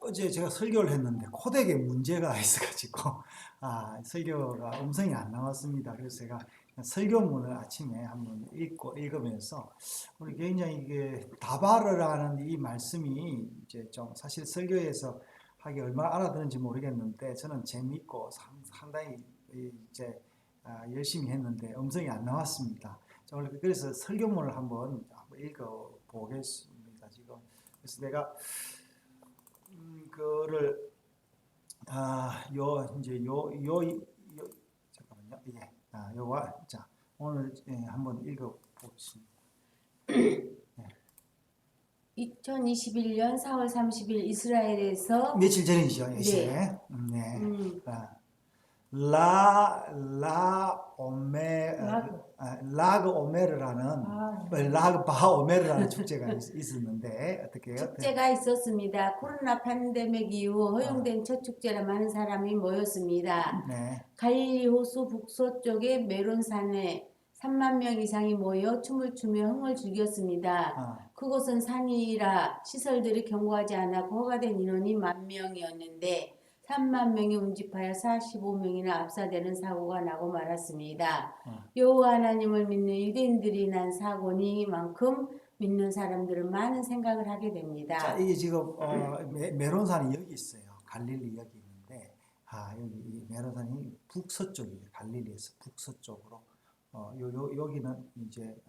어제 제가 설교를 했는데 코덱에 문제가 있어가지고 설교가 음성이 안 나왔습니다. 그래서 제가 설교문을 아침에 한번 읽으면서 우리 굉장히 이게 다바르라는 이 말씀이 이제 좀 사실 설교에서 하기 얼마나 알아듣는지 모르겠는데 저는 재미있고 상당히 이제 열심히 했는데 음성이 안 나왔습니다. 그래서 설교문을 한번 읽어보겠습니다. 지금 그래서 내가 그거를 이제 잠깐만요. 예. 자 오늘 한번 읽어보겠습니다. 2021년 4월 30일 이스라엘에서 며칠 전이죠. 네. 네. 음. 라그 오메르라는 라그 바오메르라는 축제가 있었는데 어떻게 해요? 축제가 있었습니다. 코로나 팬데믹 이후 허용된 첫 축제라 많은 사람이 모였습니다. 네. 갈릴리 호수 북서쪽의 메론산에 3만 명 이상이 모여 춤을 추며 흥을 즐겼습니다. 그곳은 산이라 시설들이 견고하지 않아 허가된 인원이 10,000명이었는데 3만 명이 운집하여 45명이나 압사되는 사고가 나고 말았습니다. 여호와 하나님을 믿는 유대인들이 난 사고니만큼 믿는 사람들은 많은 생각을 하게 됩니다. 자, 이게 지금 메론산이 여기 있어요. 갈릴리 여기 있는데 여기 이 메론산이 북서쪽이에요. 갈릴리에서 북서쪽으로 여기는 이제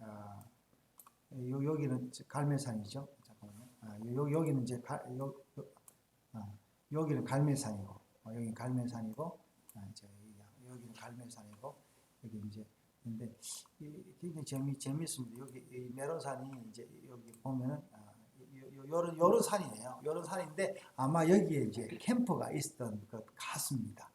여기는 갈멜산이죠. 잠깐만요. 여기는 이제 여기는 갈멜산이고 여기는 갈멜산이고 이제 여기는 갈멜산이고 여기 이제 근데 굉장히 재미있습니다. 여기 이 메론산이 이제 여기 보면은 요런 산이에요. 요런 산인데 아마 여기에 이제 캠프가 있었던 것 같습니다.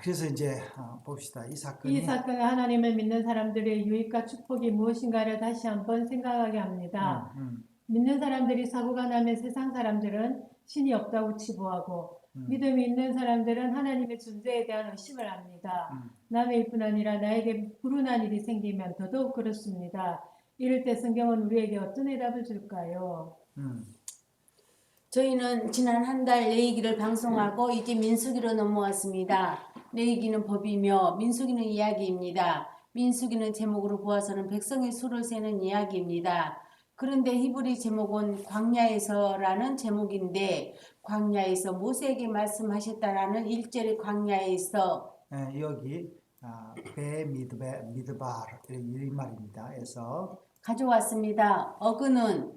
그래서 이제 봅시다. 이 사건은 하나님을 믿는 사람들의 유익과 축복이 무엇인가를 다시 한번 생각하게 합니다. 믿는 사람들이 사고가 나면 세상 사람들은 신이 없다고 치부하고 믿음이 있는 사람들은 하나님의 존재에 대한 의심을 합니다. 남의 일뿐 아니라 나에게 불운한 일이 생기면 더더욱 그렇습니다. 이럴 때 성경은 우리에게 어떤 해답을 줄까요? 저희는 지난 한 달 레위기를 방송하고 이제 민수기로 넘어왔습니다. 레위기는 법이며 민수기는 이야기입니다. 민수기는 제목으로 보아서는 백성의 수를 세는 이야기입니다. 그런데 히브리 제목은 광야에서라는 제목인데 광야에서 모세에게 말씀하셨다라는 1절의 광야에서 여기 미드바르 이 말입니다. 그래서 가져왔습니다. 어근은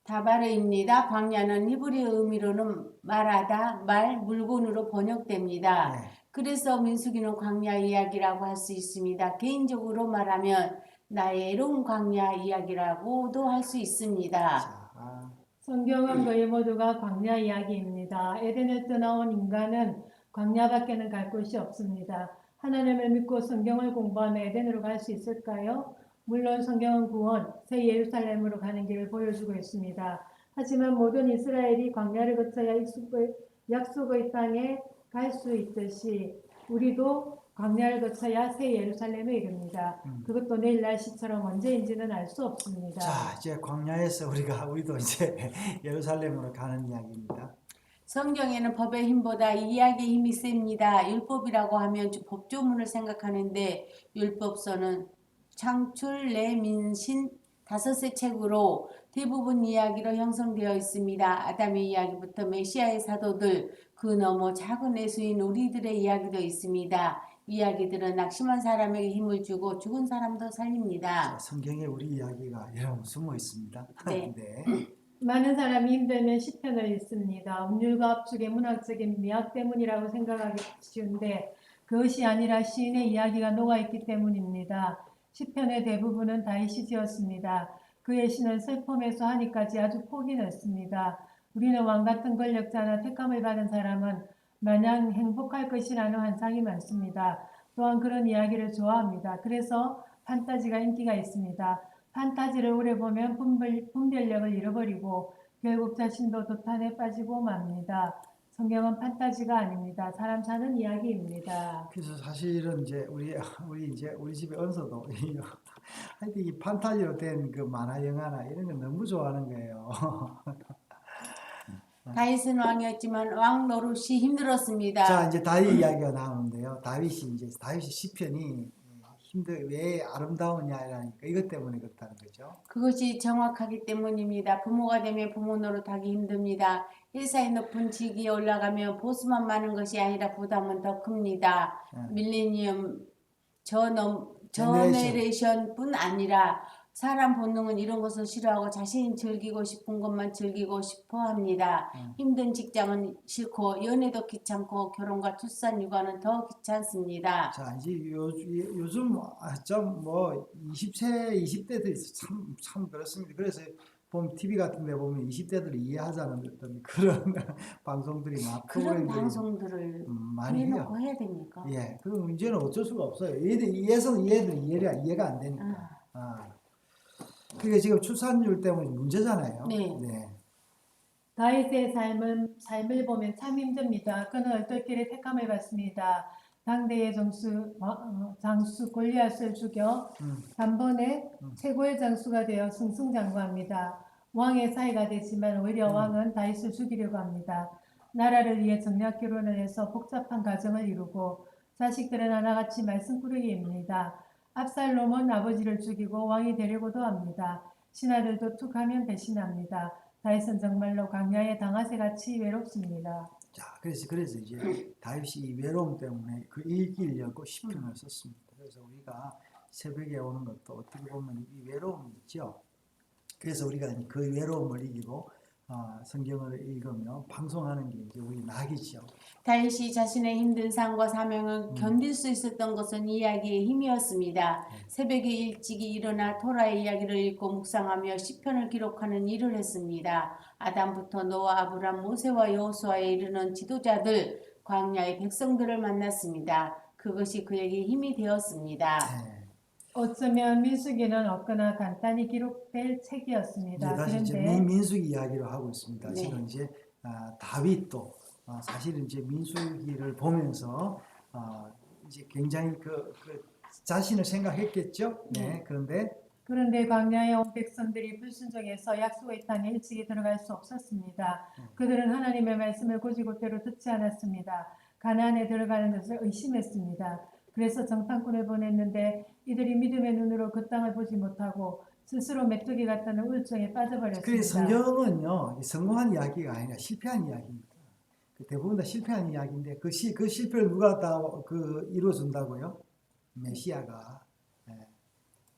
다바르입니다. 광야는 히브리 의미로는 말하다, 말, 물건으로 번역됩니다. 네. 그래서 민수기는 광야 이야기라고 할 수 있습니다. 개인적으로 말하면 나의 애로운 광야 이야기라고도 할 수 있습니다. 성경은 거의 모두가 광야 이야기입니다. 에덴을 떠나온 인간은 광야밖에는 갈 곳이 없습니다. 하나님을 믿고 성경을 공부하며 에덴으로 갈 수 있을까요? 물론 성경은 구원, 새 예루살렘으로 가는 길을 보여주고 있습니다. 하지만 모든 이스라엘이 광야를 거쳐야 약속의 땅에 갈 수 있듯이 우리도 광야를 거쳐야 새 예루살렘에 이릅니다. 그것도 내일 날씨처럼 언제인지는 알 수 없습니다. 자, 이제 광야에서 우리도 이제 예루살렘으로 가는 이야기입니다. 성경에는 법의 힘보다 이야기의 힘이 셉니다. 율법이라고 하면 법조문을 생각하는데 율법서는 창출, 레민신 5의 책으로 대부분 이야기로 형성되어 있습니다. 아담의 이야기부터 메시아의 사도들, 그 너머 작은 애수인 우리들의 이야기도 있습니다. 이야기들은 낙심한 사람에게 힘을 주고 죽은 사람도 살립니다. 자, 성경에 우리 이야기가 여러분 숨어 있습니다. 네. 네. 많은 사람이 힘들면 시편을 읽습니다. 운율과 압축의 문학적인 미학 때문이라고 생각하기 쉬운데 그것이 아니라 시인의 이야기가 녹아있기 때문입니다. 시편의 대부분은 다윗이 그의 시는 슬픔에서 한이까지 아주 폭이 넓습니다. 우리는 왕같은 권력자나 택함을 받은 사람은 마냥 행복할 것이라는 환상이 많습니다. 또한 그런 이야기를 좋아합니다. 그래서 판타지가 인기가 있습니다. 판타지를 오래 보면 분별력을 잃어버리고 결국 자신도 도탄에 빠지고 맙니다. 성경은 판타지가 아닙니다. 사람 사는 이야기입니다. 그래서 사실은 이제 우리 집에 은서도 하여튼 이 판타지로 된 그 만화 영화나 이런 거 너무 좋아하는 거예요. 다윗은 왕이었지만 왕 노릇이 힘들었습니다. 자, 이제 다윗 이야기가 나오는데요. 다윗이 시편이 왜 아름다우냐라니까 이것 때문에 그렇다는 거죠. 그것이 정확하기 때문입니다. 부모가 되면 부모 노릇하기 힘듭니다. 일사의 높은 직위에 올라가면 보수만 많은 것이 아니라 부담은 더 큽니다. 밀레니엄 저너레이션뿐 아니라 사람 본능은 이런 것을 싫어하고 자신이 즐기고 싶은 것만 즐기고 싶어 합니다. 힘든 직장은 싫고 연애도 귀찮고 결혼과 출산 육아는 더 귀찮습니다. 자, 이제 요즘 좀 뭐 20대들이 참 그렇습니다. 그래서 보면 TV 같은 데 보면 20대들이 이해하자는 어떤 그런 방송들이 막 그런 프로그램들이 방송들을 많이 해요. 해놓고 해야 됩니까? 예, 그 문제는 어쩔 수가 없어요. 얘들이 이해가 안 되니까. 그게 지금 출산율 때문에 문제잖아요. 네. 다윗의 삶을 보면 참 힘듭니다. 그는 얼떨결에 택함을 받습니다. 당대의 장수 골리앗을 죽여 단번에 최고의 장수가 되어 승승장구합니다. 왕의 사이가 되지만 오히려 왕은 다윗을 죽이려고 합니다. 나라를 위해 정략 결혼을 해서 복잡한 가정을 이루고 자식들은 하나같이 말씀꾸러기입니다. 압살롬은 아버지를 죽이고 왕이 되려고도 합니다. 신하들도 툭하면 배신합니다. 다윗은 정말로 광야의 당아새같이 외롭습니다. 자, 그래서 이제 다윗이 이 외로움 때문에 그 이기려고 시편을 썼습니다. 그래서 우리가 새벽에 오는 것도 어떻게 보면 이 외로움이 있죠. 그래서 우리가 그 외로움을 이기고 성경을 읽으며 방송하는 게 이제 우리 낙이죠. 다윗이 자신의 힘든 삶과 사명을 견딜 수 있었던 것은 이야기의 힘이었습니다. 새벽에 일찍이 일어나 토라의 이야기를 읽고 묵상하며 시편을 기록하는 일을 했습니다. 아담부터 노아, 아브람, 모세와 여호수아에 이르는 지도자들, 광야의 백성들을 만났습니다. 그것이 그에게 힘이 되었습니다. 어쩌면 민수기는 없거나 간단히 기록될 책이었습니다. 다시 이제 그런데 민수기 이야기로 하고 있습니다. 네. 지금 이제 다윗도 사실은 이제 민수기를 보면서 이제 굉장히 그 자신을 생각했겠죠. 네. 그런데 광야에 온 백성들이 불순종해서 약속의 땅에 일찍이 들어갈 수 없었습니다. 그들은 하나님의 말씀을 곧이곧대로 듣지 않았습니다. 가나안에 들어가는 것을 의심했습니다. 그래서 정탐꾼을 보냈는데 이들이 믿음의 눈으로 그 땅을 보지 못하고 스스로 메뚜기 같다는 우울증에 빠져버렸습니다. 그래서 성경은요, 성공한 이야기가 아니라 실패한 이야기입니다. 대부분 다 실패한 이야기인데 그 실패를 누가 다 이루어준다고요? 메시아가.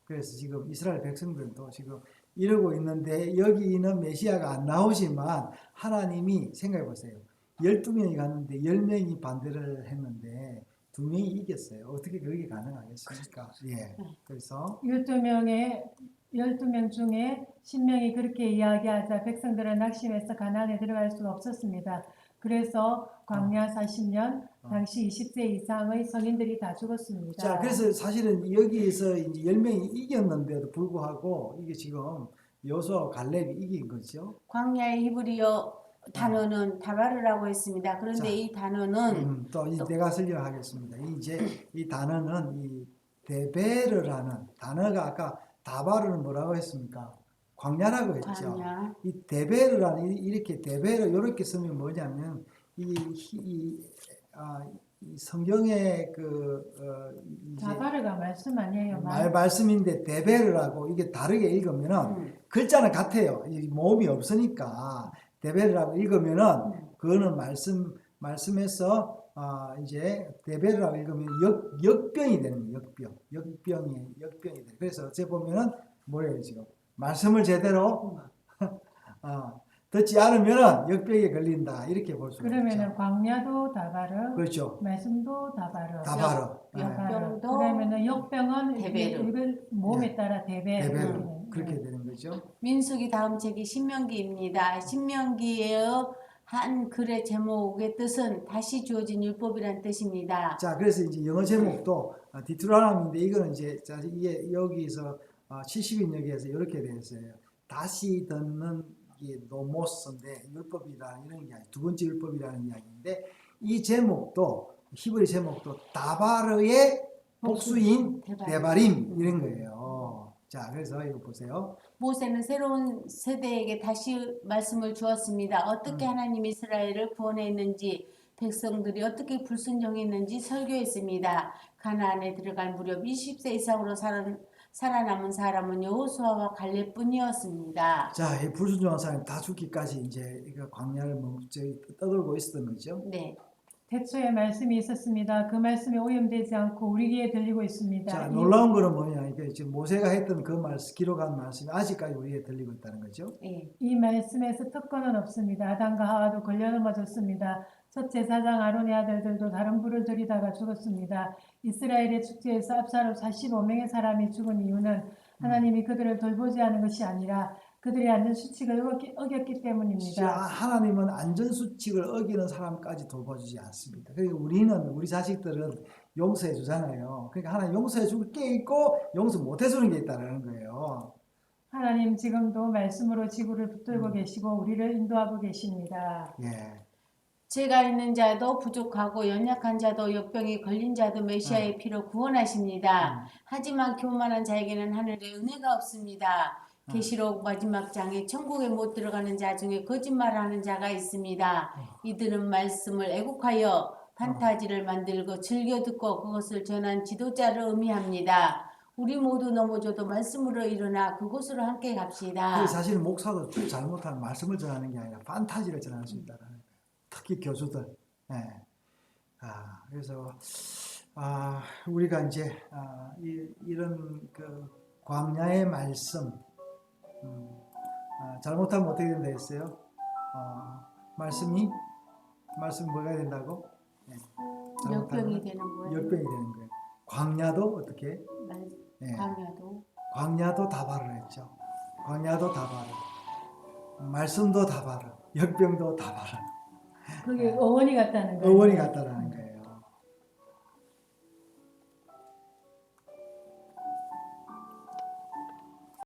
그래서 지금 이스라엘 백성들도 지금 이러고 있는데 여기는 메시아가 안 나오지만 하나님이 생각해 보세요. 12명이 갔는데 10명이 반대를 했는데 2명이 이겼어요. 어떻게 그게 가능하겠습니까? 예. 그래서 12명 중에 10명이 그렇게 이야기하자 백성들은 낙심해서 가나안에 들어갈 수 없었습니다. 그래서 광야 40년 당시 20세 이상의 성인들이 다 죽었습니다. 자, 그래서 사실은 여기에서 이제 10명이 이겼는데도 불구하고 이게 지금 여호수아와 갈렙이 이긴 거죠. 광야의 히브리어 단어는 다바르라고 했습니다. 그런데 자, 이 단어는 또 내가 설명하겠습니다. 이제 이 단어는 이 데베르라는 단어가 아까 다바르는 뭐라고 했습니까? 광야라고 했죠. 광야. 이 데베르라는 이렇게 데베르 이렇게 쓰면 뭐냐면 이 성경의 이제 다바르가 말씀 아니에요. 말씀인데 데베르라고 이게 다르게 읽으면은 글자는 같아요. 이 모음이 없으니까 데베르라고 읽으면은 그거는 말씀에서 이제 데베르라고 읽으면 역병이 되는 거예요. 역병이 되는. 그래서 어째 보면은 뭐예요 지금 말씀을 제대로 듣지 않으면은 역병에 걸린다 이렇게 볼 수 있죠. 그러면은 광야도 다바르, 그렇죠. 말씀도 다바르. 역병도 그러면은 역병은 데베르. 이걸 몸에 따라 데베르 그렇게 되는 거죠. 민수기 다음 책이 신명기입니다. 신명기의 한 글의 제목의 뜻은 다시 주어진 율법이란 뜻입니다. 자, 그래서 이제 영어 제목도 디트로노미인데 이거는 이제 이게 여기서 70인역에서 이렇게 되어 있어요. 다시 듣는 게 노모스인데 율법이라는 이런 이야기, 두 번째 율법이라는 이야기인데 이 제목도 히브리 제목도 다바르의 복수인 데바림 이런 거예요. 자, 그래서 이거 보세요. 모세는 새로운 세대에게 다시 말씀을 주었습니다. 어떻게 하나님이 이스라엘을 구원했는지, 백성들이 어떻게 불순종했는지 설교했습니다. 가나안에 들어갈 무렵 20세 이상으로 살아남은 사람은 여호수아와 갈렙뿐이었습니다. 자, 이 불순종한 사람이 다 죽기까지 이제 이거 광야를 떠돌고 있었던 거죠. 네. 태초에 말씀이 있었습니다. 그 말씀이 오염되지 않고 우리 귀에 들리고 있습니다. 자, 놀라운 거는 뭐냐? 이게 지금 모세가 했던 그 말씀, 기록한 말씀이 아직까지 우리에게 들리고 있다는 거죠. 네. 이 말씀에서 특권은 없습니다. 아담과 하와도 걸려 넘어졌습니다. 첫 제사장 아론의 아들들도 다른 불을 들이다가 죽었습니다. 이스라엘의 축제에서 압사로 45명의 사람이 죽은 이유는 하나님이 그들을 돌보지 않은 것이 아니라 그들의 안전수칙을 어겼기 자, 때문입니다. 하나님은 안전수칙을 어기는 사람까지 돌봐주지 않습니다. 그러니까 우리 자식들은 용서해 주잖아요. 그러니까 하나님 용서해 줄 게 있고 용서 못 해주는 게 있다는 거예요. 하나님 지금도 말씀으로 지구를 붙들고 계시고 우리를 인도하고 계십니다. 예. 죄가 있는 자도 부족하고 연약한 자도 역병에 걸린 자도 메시아의 피로 구원하십니다. 하지만 교만한 자에게는 하늘의 은혜가 없습니다. 계시록 마지막 장에 천국에 못 들어가는 자 중에 거짓말하는 자가 있습니다. 이들은 말씀을 애국하여 판타지를 만들고 즐겨 듣고 그것을 전한 지도자를 의미합니다. 우리 모두 넘어져도 말씀으로 일어나 그곳으로 함께 갑시다. 사실 목사도 잘못하면 말씀을 전하는 게 아니라 판타지를 전할 수 있다는 거예요. 특히 교수들. 예. 그래서 우리가 이제 이런 그 광야의 말씀 잘못하면 어떻게 된다 했어요? 말씀 뭐가 된다고? 네. 역병이 되는 거예요. 역병이 되는 거예요. 광야도 어떻게? 네. 광야도 다발을 했죠. 광야도 다발을. 말씀도 다발을. 역병도 다발을. 그게 어원이 같다는 거예요. 어원이 같다는